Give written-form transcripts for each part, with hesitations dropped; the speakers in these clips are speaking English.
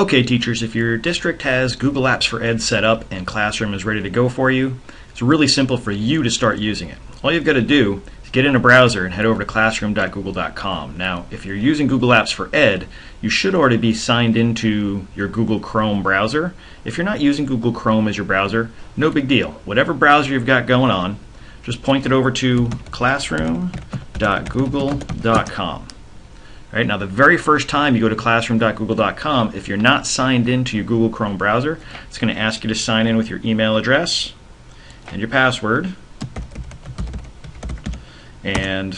Okay, teachers, if your district has Google Apps for Ed set up and Classroom is ready to go for you, it's really simple for you to start using it. All you've got to do is get in a browser and head over to classroom.google.com. Now, if you're using Google Apps for Ed, you should already be signed into your Google Chrome browser. If you're not using Google Chrome as your browser, no big deal. Whatever browser you've got going on, just point it over to classroom.google.com. Right, now the very first time you go to classroom.google.com, if you're not signed into your Google Chrome browser, it's going to ask you to sign in with your email address and your password. And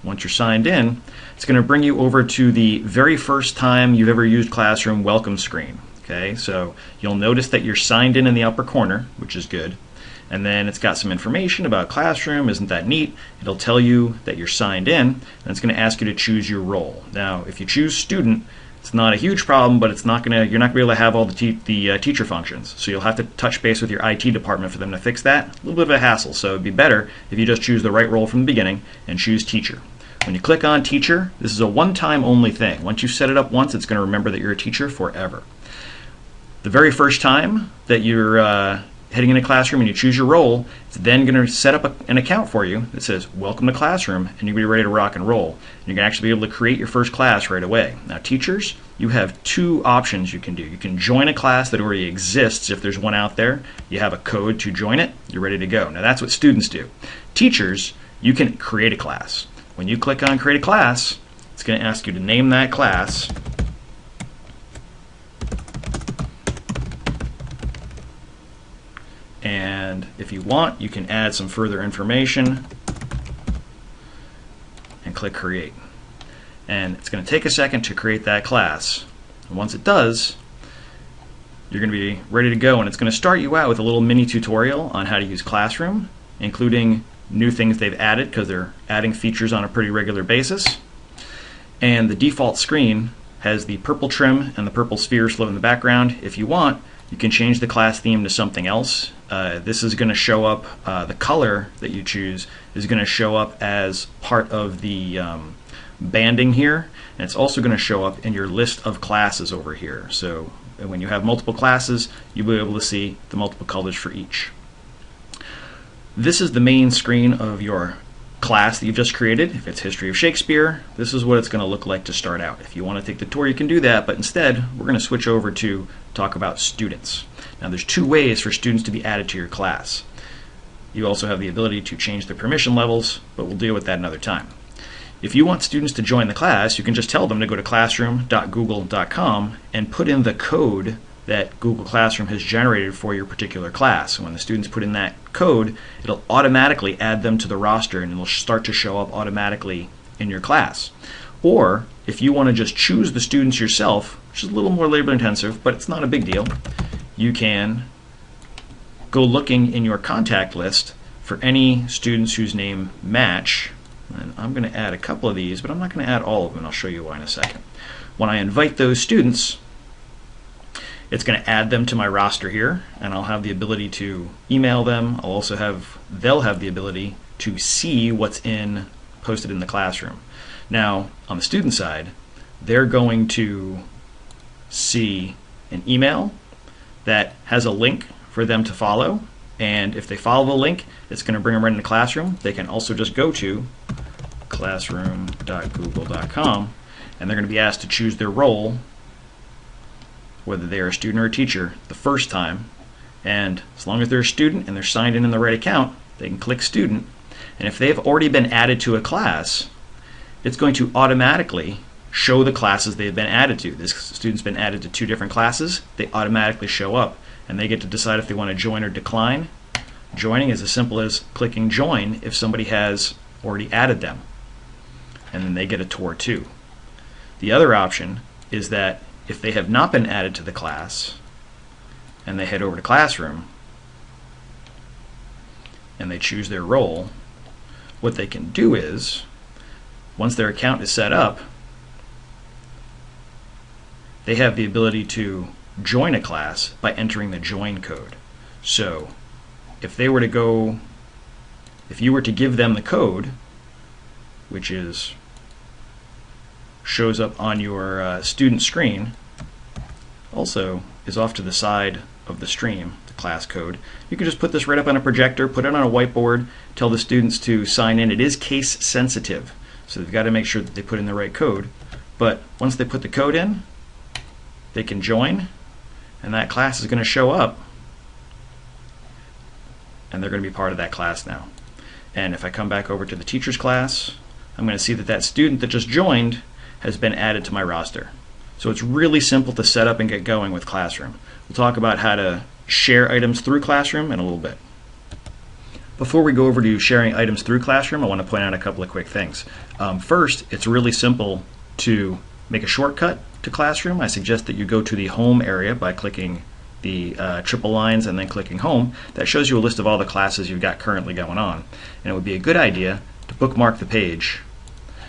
once you're signed in, it's going to bring you over to the very first time you've ever used Classroom welcome screen. Okay, so you'll notice that you're signed in the upper corner, which is good. And then it's got some information about Classroom. Isn't that neat? It'll tell you that you're signed in, and it's going to ask you to choose your role. Now, if you choose student, it's not a huge problem, but you're not going to be able to have all the teacher functions. So you'll have to touch base with your IT department for them to fix that. A little bit of a hassle, so it'd be better if you just choose the right role from the beginning and choose teacher. When you click on teacher, this is a one-time only thing. Once you set it up once, it's going to remember that you're a teacher forever. The very first time that you're heading into Classroom and you choose your role, it's then going to set up an account for you that says welcome to Classroom, and you'll be ready to rock and roll. And you're going to actually be able to create your first class right away. Now teachers, you have two options you can do. You can join a class that already exists if there's one out there. You have a code to join it, you're ready to go. Now that's what students do. Teachers, you can create a class. When you click on create a class, it's going to ask you to name that class. And if you want, you can add some further information and click create. And it's going to take a second to create that class. And once it does, you're going to be ready to go, and it's going to start you out with a little mini tutorial on how to use Classroom, including new things they've added because they're adding features on a pretty regular basis. And the default screen has the purple trim and the purple spheres float in the background. If you want, you can change the class theme to something else. This is going to show up, the color that you choose is going to show up as part of the banding here, and it's also going to show up in your list of classes over here. So when you have multiple classes, you'll be able to see the multiple colors for each. This is the main screen of your class that you've just created. If it's History of Shakespeare, this is what it's going to look like to start out. If you want to take the tour, you can do that, but instead we're going to switch over to talk about students. Now there's two ways for students to be added to your class. You also have the ability to change their permission levels, but we'll deal with that another time. If you want students to join the class, you can just tell them to go to classroom.google.com and put in the code that Google Classroom has generated for your particular class. And when the students put in that code, it'll automatically add them to the roster, and it'll start to show up automatically in your class. Or if you want to just choose the students yourself, which is a little more labor intensive, but it's not a big deal, you can go looking in your contact list for any students whose name match. And I'm going to add a couple of these, but I'm not going to add all of them, and I'll show you why in a second. When I invite those students, it's going to add them to my roster here, and I'll have the ability to email them. They'll have the ability to see what's posted in the classroom. Now, on the student side, they're going to see an email that has a link for them to follow, and if they follow the link, it's going to bring them right into Classroom. They can also just go to classroom.google.com, and they're going to be asked to choose their role, whether they're a student or a teacher, the first time. And as long as they're a student and they're signed in the right account, they can click student. And if they've already been added to a class, it's going to automatically show the classes they've been added to. This student's been added to 2 different classes. They automatically show up, and they get to decide if they want to join or decline. Joining is as simple as clicking join if somebody has already added them, and then they get a tour too. The other option is that if they have not been added to the class and they head over to Classroom and they choose their role, what they can do is, once their account is set up, they have the ability to join a class by entering the join code. So if you were to give them the code, which shows up on your student screen, also is off to the side of the stream, the class code. You can just put this right up on a projector, put it on a whiteboard, tell the students to sign in. It is case sensitive, so they've got to make sure that they put in the right code. But once they put the code in, they can join, and that class is going to show up, and they're going to be part of that class now. And if I come back over to the teacher's class, I'm going to see that that student that just joined has been added to my roster. So it's really simple to set up and get going with Classroom. We'll talk about how to share items through Classroom in a little bit. Before we go over to sharing items through Classroom, I want to point out a couple of quick things. First, it's really simple to make a shortcut to Classroom. I suggest that you go to the Home area by clicking the triple lines and then clicking Home. That shows you a list of all the classes you've got currently going on. And it would be a good idea to bookmark the page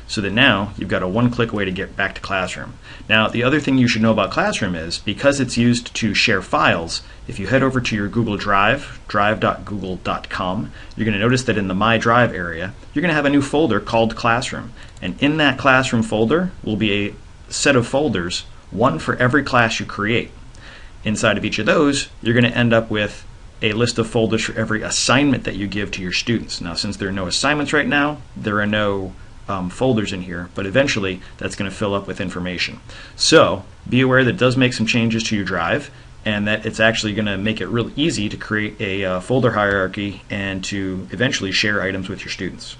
so that now you've got a one-click way to get back to Classroom. Now, the other thing you should know about Classroom is, because it's used to share files, if you head over to your Google Drive, drive.google.com, you're going to notice that in the My Drive area, you're going to have a new folder called Classroom. And in that Classroom folder will be a set of folders, one for every class you create. Inside of each of those, you're going to end up with a list of folders for every assignment that you give to your students. Now, since there are no assignments right now, there are no folders in here, but eventually that's going to fill up with information. So be aware that it does make some changes to your drive, and that it's actually going to make it real easy to create a folder hierarchy and to eventually share items with your students.